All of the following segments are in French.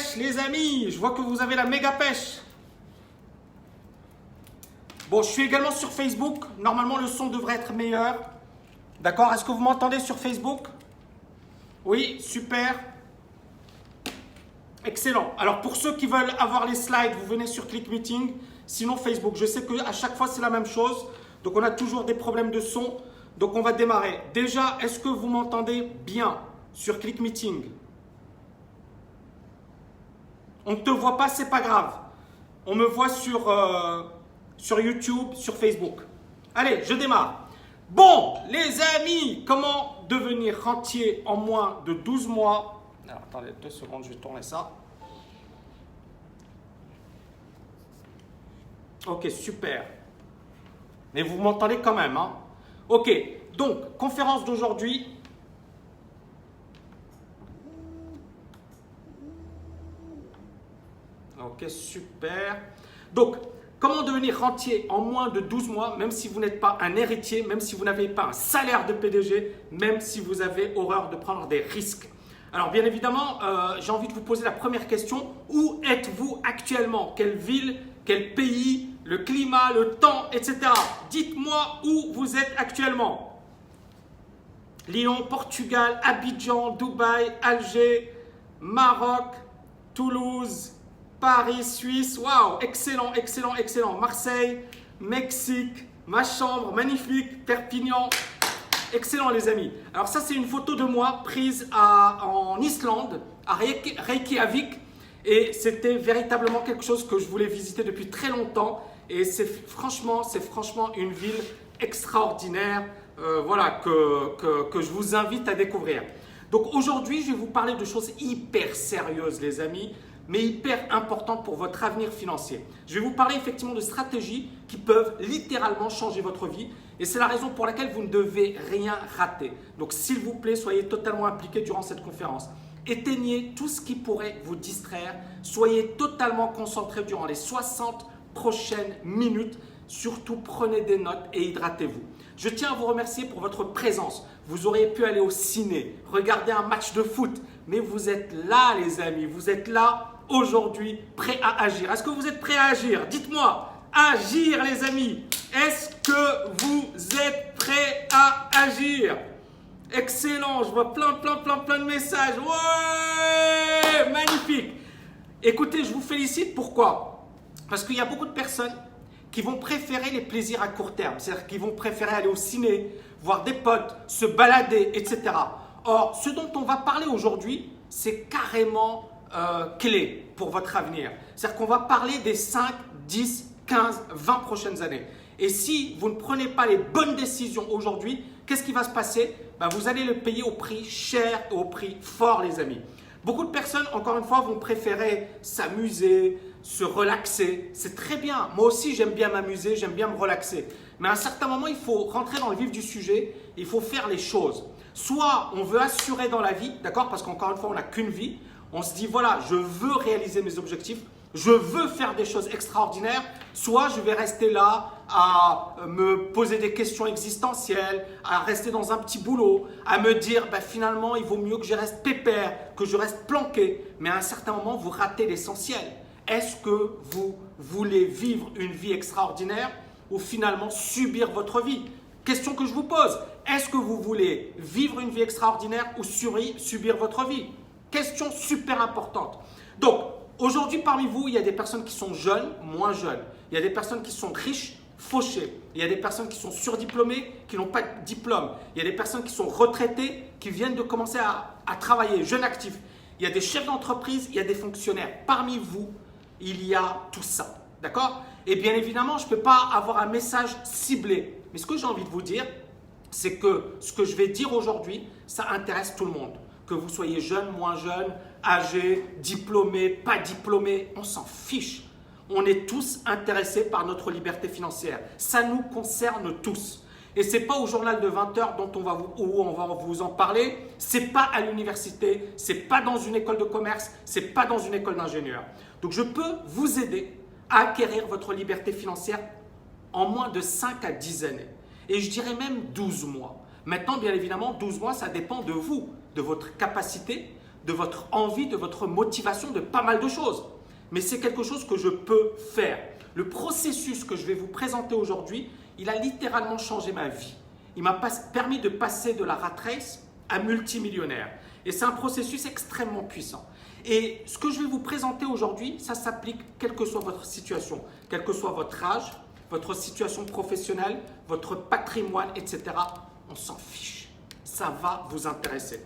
pêche, les amis. Je vois que vous avez la méga pêche. Bon, je suis également sur Facebook. Normalement, le son devrait être meilleur. D'accord? Est-ce que vous m'entendez sur Facebook? Oui, super. Excellent. Alors, pour ceux qui veulent avoir les slides, vous venez sur Click Meeting. Sinon, Facebook. Je sais qu'à chaque fois, c'est la même chose. Donc, on a toujours des problèmes de son. Donc, on va démarrer. Déjà, est-ce que vous m'entendez bien sur Click Meeting? On ne te voit pas, c'est pas grave. On me voit sur YouTube, sur Facebook. Allez, je démarre. Bon, les amis, comment devenir rentier en moins de 12 mois? Alors, attendez 2 secondes, je vais tourner ça. Ok, super. Mais vous m'entendez quand même, hein? Ok, donc, conférence d'aujourd'hui. Ok, super. Donc, comment devenir rentier en moins de 12 mois, même si vous n'êtes pas un héritier, même si vous n'avez pas un salaire de PDG, même si vous avez horreur de prendre des risques. Alors, bien évidemment, j'ai envie de vous poser la première question. Où êtes-vous actuellement? Quelle ville, quel pays, le climat, le temps, etc. Dites-moi où vous êtes actuellement. Lyon, Portugal, Abidjan, Dubaï, Alger, Maroc, Toulouse, Paris, Suisse. Waouh, excellent, excellent, excellent. Marseille, Mexique, ma chambre, magnifique. Perpignan. Excellent, les amis. Alors ça, c'est une photo de moi prise en Islande, à Reykjavik. Et c'était véritablement quelque chose que je voulais visiter depuis très longtemps. Et c'est franchement une ville extraordinaire, voilà, que je vous invite à découvrir. Donc aujourd'hui, je vais vous parler de choses hyper sérieuses, les amis, mais hyper importantes pour votre avenir financier. Je vais vous parler effectivement de stratégies qui peuvent littéralement changer votre vie. Et c'est la raison pour laquelle vous ne devez rien rater. Donc s'il vous plaît, soyez totalement impliqués durant cette conférence. Éteignez tout ce qui pourrait vous distraire. Soyez totalement concentrés durant les 60 prochaines minutes. Surtout, prenez des notes et hydratez-vous. Je tiens à vous remercier pour votre présence. Vous auriez pu aller au ciné, regarder un match de foot, mais vous êtes là, les amis. Vous êtes là aujourd'hui, prêts à agir. Est-ce que vous êtes prêts à agir? Dites-moi, agir, les amis. Est-ce que vous êtes prêts à agir? Excellent, je vois plein de messages. Ouais, magnifique. Écoutez, je vous félicite. Pourquoi? Parce qu'il y a beaucoup de personnes qui vont préférer les plaisirs à court terme. C'est-à-dire qu'ils vont préférer aller au ciné, voir des potes, se balader, etc. Or, ce dont on va parler aujourd'hui, c'est carrément clé pour votre avenir. C'est-à-dire qu'on va parler des 5, 10, 15, 20 prochaines années. Et si vous ne prenez pas les bonnes décisions aujourd'hui, qu'est-ce qui va se passer? Vous allez le payer au prix cher et au prix fort, les amis. Beaucoup de personnes, encore une fois, vont préférer s'amuser, se relaxer. C'est très bien. Moi aussi, j'aime bien m'amuser, j'aime bien me relaxer. Mais à un certain moment, il faut rentrer dans le vif du sujet. Il faut faire les choses. Soit on veut assurer dans la vie, d'accord? Parce qu'encore une fois, on n'a qu'une vie. On se dit, voilà, je veux réaliser mes objectifs. Je veux faire des choses extraordinaires. Soit je vais rester là à me poser des questions existentielles, à rester dans un petit boulot, à me dire finalement il vaut mieux que je reste pépère, que je reste planqué. Mais à un certain moment, vous ratez l'essentiel. Est-ce que vous voulez vivre une vie extraordinaire ou finalement subir votre vie? Question que je vous pose. Est-ce que vous voulez vivre une vie extraordinaire ou subir votre vie? Question super importante. Donc, aujourd'hui, parmi vous, il y a des personnes qui sont jeunes, moins jeunes. Il y a des personnes qui sont riches, fauchées. Il y a des personnes qui sont surdiplômées, qui n'ont pas de diplôme. Il y a des personnes qui sont retraitées, qui viennent de commencer à travailler, jeunes actifs. Il y a des chefs d'entreprise, il y a des fonctionnaires. Parmi vous, il y a tout ça. D'accord? Et bien évidemment, je ne peux pas avoir un message ciblé. Mais ce que j'ai envie de vous dire, c'est que ce que je vais dire aujourd'hui, ça intéresse tout le monde. Que vous soyez jeune, moins jeune, âgé, diplômé, pas diplômé, on s'en fiche. On est tous intéressés par notre liberté financière. Ça nous concerne tous. Et ce n'est pas au journal de 20h où on va vous en parler. Ce n'est pas à l'université, ce n'est pas dans une école de commerce, ce n'est pas dans une école d'ingénieur. Donc, je peux vous aider à acquérir votre liberté financière en moins de 5 à 10 années. Et je dirais même 12 mois. Maintenant, bien évidemment, 12 mois, ça dépend de vous, de votre capacité, de votre envie, de votre motivation, de pas mal de choses. Mais c'est quelque chose que je peux faire. Le processus que je vais vous présenter aujourd'hui, il a littéralement changé ma vie. Il m'a permis de passer de la rat race à multimillionnaire. Et c'est un processus extrêmement puissant. Et ce que je vais vous présenter aujourd'hui, ça s'applique quelle que soit votre situation, quel que soit votre âge, votre situation professionnelle, votre patrimoine, etc. On s'en fiche. Ça va vous intéresser.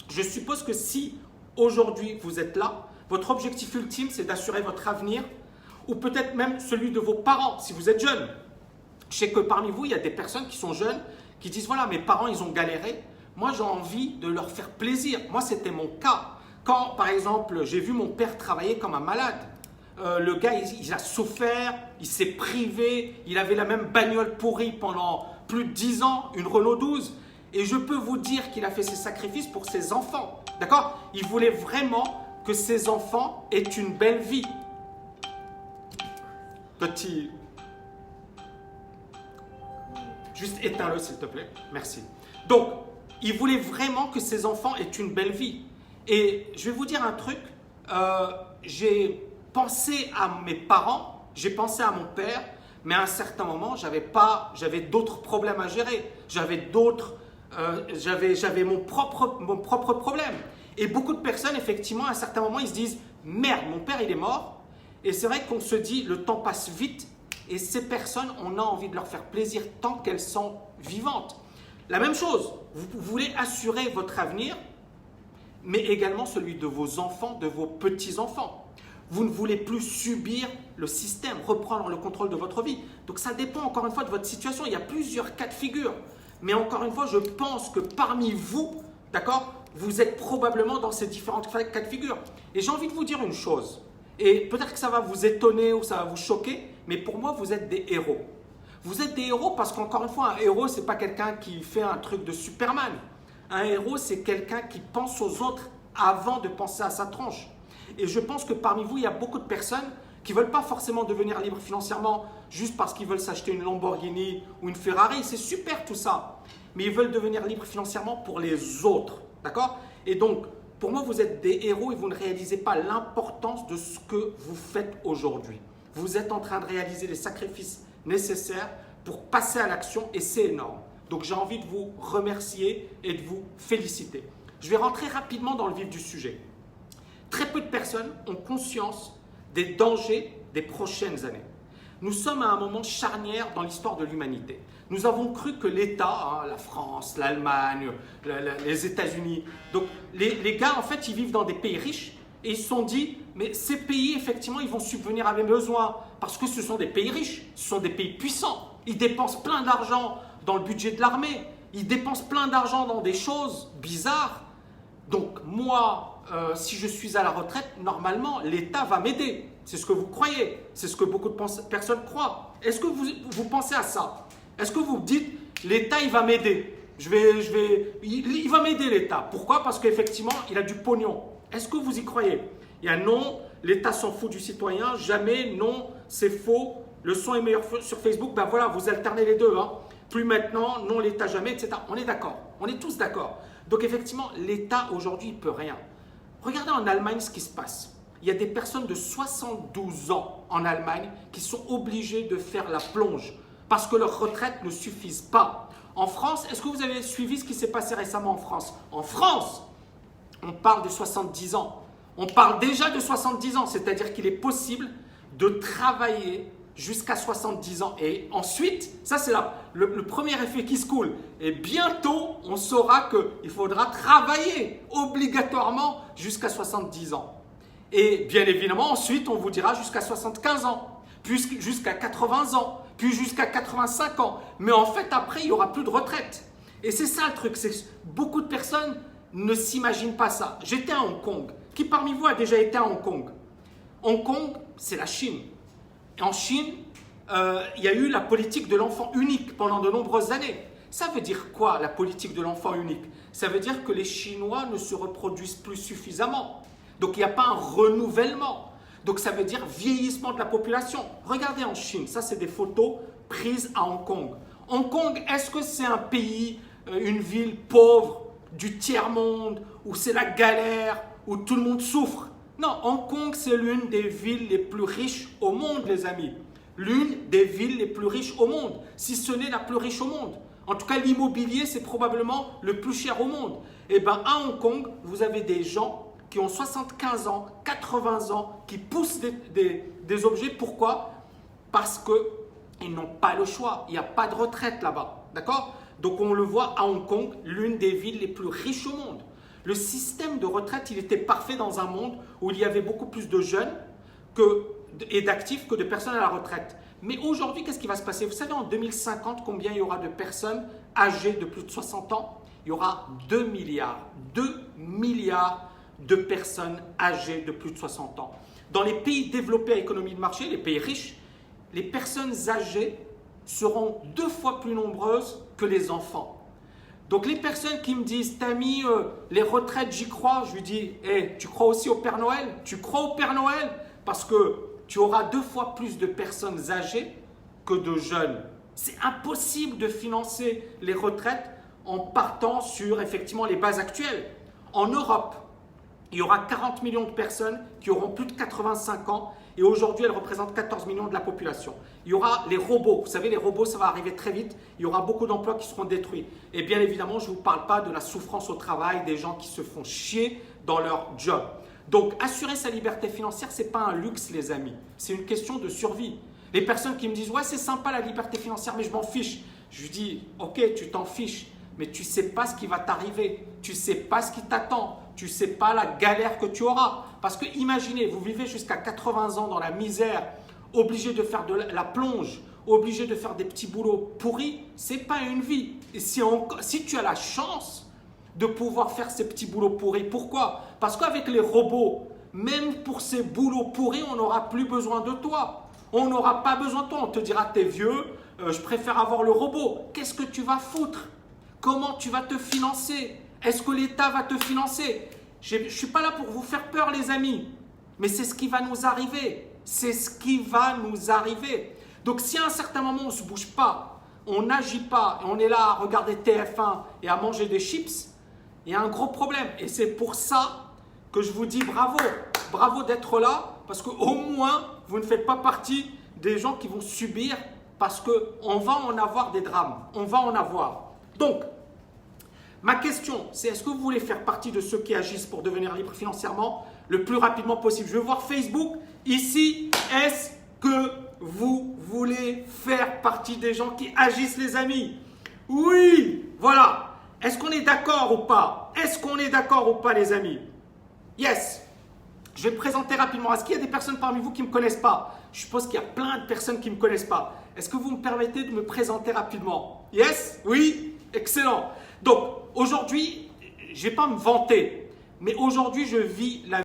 Je suppose que si aujourd'hui vous êtes là, votre objectif ultime, c'est d'assurer votre avenir ou peut-être même celui de vos parents si vous êtes jeune. Je sais que parmi vous, il y a des personnes qui sont jeunes qui disent « Voilà, mes parents, ils ont galéré. Moi, j'ai envie de leur faire plaisir. » Moi, c'était mon cas. Quand, par exemple, j'ai vu mon père travailler comme un malade, le gars, il a souffert, il s'est privé, il avait la même bagnole pourrie pendant plus de 10 ans, une Renault 12. Et je peux vous dire qu'il a fait ses sacrifices pour ses enfants. D'accord? Il voulait vraiment que ses enfants aient une belle vie. Petit... Juste éteins-le, s'il te plaît. Merci. Donc, il voulait vraiment que ses enfants aient une belle vie. Et je vais vous dire un truc. J'ai pensé à mes parents, j'ai pensé à mon père, mais à un certain moment, j'avais d'autres problèmes à gérer. J'avais mon propre problème. Et beaucoup de personnes, effectivement, à un certain moment, ils se disent « Merde, mon père, il est mort. » Et c'est vrai qu'on se dit « Le temps passe vite. » Et ces personnes, on a envie de leur faire plaisir tant qu'elles sont vivantes. La même chose, vous voulez assurer votre avenir, mais également celui de vos enfants, de vos petits-enfants. Vous ne voulez plus subir le système, reprendre le contrôle de votre vie. Donc ça dépend encore une fois de votre situation. Il y a plusieurs cas de figure. Mais encore une fois, je pense que parmi vous, d'accord, vous êtes probablement dans ces différents cas de figure. Et j'ai envie de vous dire une chose. Et peut-être que ça va vous étonner ou ça va vous choquer, mais pour moi, vous êtes des héros. Vous êtes des héros parce qu'encore une fois, un héros, ce n'est pas quelqu'un qui fait un truc de Superman. Un héros, c'est quelqu'un qui pense aux autres avant de penser à sa tronche. Et je pense que parmi vous, il y a beaucoup de personnes qui ne veulent pas forcément devenir libres financièrement juste parce qu'ils veulent s'acheter une Lamborghini ou une Ferrari. C'est super tout ça. Mais ils veulent devenir libres financièrement pour les autres. D'accord? Et donc, pour moi, vous êtes des héros et vous ne réalisez pas l'importance de ce que vous faites aujourd'hui. Vous êtes en train de réaliser les sacrifices nécessaires pour passer à l'action et c'est énorme. Donc, j'ai envie de vous remercier et de vous féliciter. Je vais rentrer rapidement dans le vif du sujet. Très peu de personnes ont conscience des dangers des prochaines années. Nous sommes à un moment charnière dans l'histoire de l'humanité. Nous avons cru que l'État, la France, l'Allemagne, les États-Unis, donc les gars, en fait, ils vivent dans des pays riches et ils se sont dit, mais ces pays, effectivement, ils vont subvenir à mes besoins parce que ce sont des pays riches, ce sont des pays puissants. Ils dépensent plein d'argent dans le budget de l'armée, ils dépensent plein d'argent dans des choses bizarres. Donc moi, si je suis à la retraite, normalement, l'État va m'aider. C'est ce que vous croyez, c'est ce que beaucoup de personnes croient. Est-ce que vous pensez à ça? Est-ce que vous dites, l'État, il va m'aider? Il va m'aider l'État. Pourquoi? Parce qu'effectivement, il a du pognon. Est-ce que vous y croyez? Il y a non, l'État s'en fout du citoyen, jamais, non, c'est faux. Le son est meilleur sur Facebook, ben voilà, vous alternez les deux. Hein. Plus maintenant, non, l'État jamais, etc. On est d'accord, on est tous d'accord. Donc effectivement, l'État aujourd'hui, il ne peut rien. Regardez en Allemagne ce qui se passe. Il y a des personnes de 72 ans en Allemagne qui sont obligées de faire la plonge parce que leurs retraites ne suffisent pas. En France, est-ce que vous avez suivi ce qui s'est passé récemment en France? En France, on parle de 70 ans. On parle déjà de 70 ans, c'est-à-dire qu'il est possible de travailler jusqu'à 70 ans. Et ensuite, ça c'est le premier effet qui se coule. Et bientôt, on saura qu'il faudra travailler obligatoirement jusqu'à 70 ans. Et bien évidemment, ensuite, on vous dira jusqu'à 75 ans, puis jusqu'à 80 ans, puis jusqu'à 85 ans. Mais en fait, après, il n'y aura plus de retraite. Et c'est ça le truc, c'est que beaucoup de personnes ne s'imaginent pas ça. J'étais à Hong Kong. Qui parmi vous a déjà été à Hong Kong? Hong Kong, c'est la Chine. Et en Chine, il y a eu la politique de l'enfant unique pendant de nombreuses années. Ça veut dire quoi, la politique de l'enfant unique? Ça veut dire que les Chinois ne se reproduisent plus suffisamment. Donc, il n'y a pas un renouvellement. Donc, ça veut dire vieillissement de la population. Regardez en Chine, ça, c'est des photos prises à Hong Kong. Hong Kong, est-ce que c'est un pays, une ville pauvre, du tiers-monde, où c'est la galère, où tout le monde souffre. Non, Hong Kong, c'est l'une des villes les plus riches au monde, les amis. L'une des villes les plus riches au monde, si ce n'est la plus riche au monde. En tout cas, l'immobilier, c'est probablement le plus cher au monde. Et bien, à Hong Kong, vous avez des gens qui ont 75 ans, 80 ans, qui poussent des objets. Pourquoi? Parce qu'ils n'ont pas le choix. Il n'y a pas de retraite là-bas. D'accord? Donc, on le voit à Hong Kong, l'une des villes les plus riches au monde. Le système de retraite, il était parfait dans un monde où il y avait beaucoup plus de jeunes et d'actifs que de personnes à la retraite. Mais aujourd'hui, qu'est-ce qui va se passer? Vous savez, en 2050, combien il y aura de personnes âgées de plus de 60 ans? Il y aura 2 milliards. 2 milliards de personnes âgées de plus de 60 ans. Dans les pays développés à économie de marché, les pays riches, les personnes âgées seront 2 fois plus nombreuses que les enfants. Donc les personnes qui me disent « Tami, les retraites, j'y crois », je lui dis « Hey, tu crois aussi au Père Noël? Tu crois au Père Noël? Parce que tu auras 2 fois plus de personnes âgées que de jeunes. C'est impossible de financer les retraites en partant sur effectivement les bases actuelles. En Europe, il y aura 40 millions de personnes qui auront plus de 85 ans et aujourd'hui, elles représentent 14 millions de la population. Il y aura les robots. Vous savez, les robots, ça va arriver très vite. Il y aura beaucoup d'emplois qui seront détruits. Et bien évidemment, je ne vous parle pas de la souffrance au travail, des gens qui se font chier dans leur job. Donc, assurer sa liberté financière, ce n'est pas un luxe, les amis. C'est une question de survie. Les personnes qui me disent « Ouais, c'est sympa la liberté financière, mais je m'en fiche. » Je lui dis « Ok, tu t'en fiches, mais tu ne sais pas ce qui va t'arriver. Tu ne sais pas ce qui t'attend. Tu ne sais pas la galère que tu auras. » Parce que imaginez, vous vivez jusqu'à 80 ans dans la misère, obligé de faire de la plonge, obligé de faire des petits boulots pourris, ce n'est pas une vie. Et si tu as la chance de pouvoir faire ces petits boulots pourris, pourquoi? Parce qu'avec les robots, même pour ces boulots pourris, on n'aura plus besoin de toi. On n'aura pas besoin de toi. On te dira, t'es vieux, je préfère avoir le robot. Qu'est-ce que tu vas foutre? Comment tu vas te financer? Est-ce que l'État va te financer? Je ne suis pas là pour vous faire peur, les amis. Mais c'est ce qui va nous arriver. C'est ce qui va nous arriver. Donc, si à un certain moment, on ne se bouge pas, on n'agit pas, et on est là à regarder TF1 et à manger des chips, il y a un gros problème. Et c'est pour ça que je vous dis bravo. Bravo d'être là, parce qu'au moins, vous ne faites pas partie des gens qui vont subir, parce qu'on va en avoir des drames. On va en avoir. Donc, ma question, c'est est-ce que vous voulez faire partie de ceux qui agissent pour devenir libre financièrement le plus rapidement possible? Je vais voir Facebook. Ici, est-ce que vous voulez faire partie des gens qui agissent, les amis? Oui, voilà. Est-ce qu'on est d'accord ou pas? Est-ce qu'on est d'accord ou pas, les amis? Yes. Je vais me présenter rapidement. Est-ce qu'il y a des personnes parmi vous qui ne me connaissent pas? Je suppose qu'il y a plein de personnes qui ne me connaissent pas. Est-ce que vous me permettez de me présenter rapidement? Yes? Oui? Excellent. Donc, aujourd'hui, je ne vais pas me vanter, mais aujourd'hui, je vis la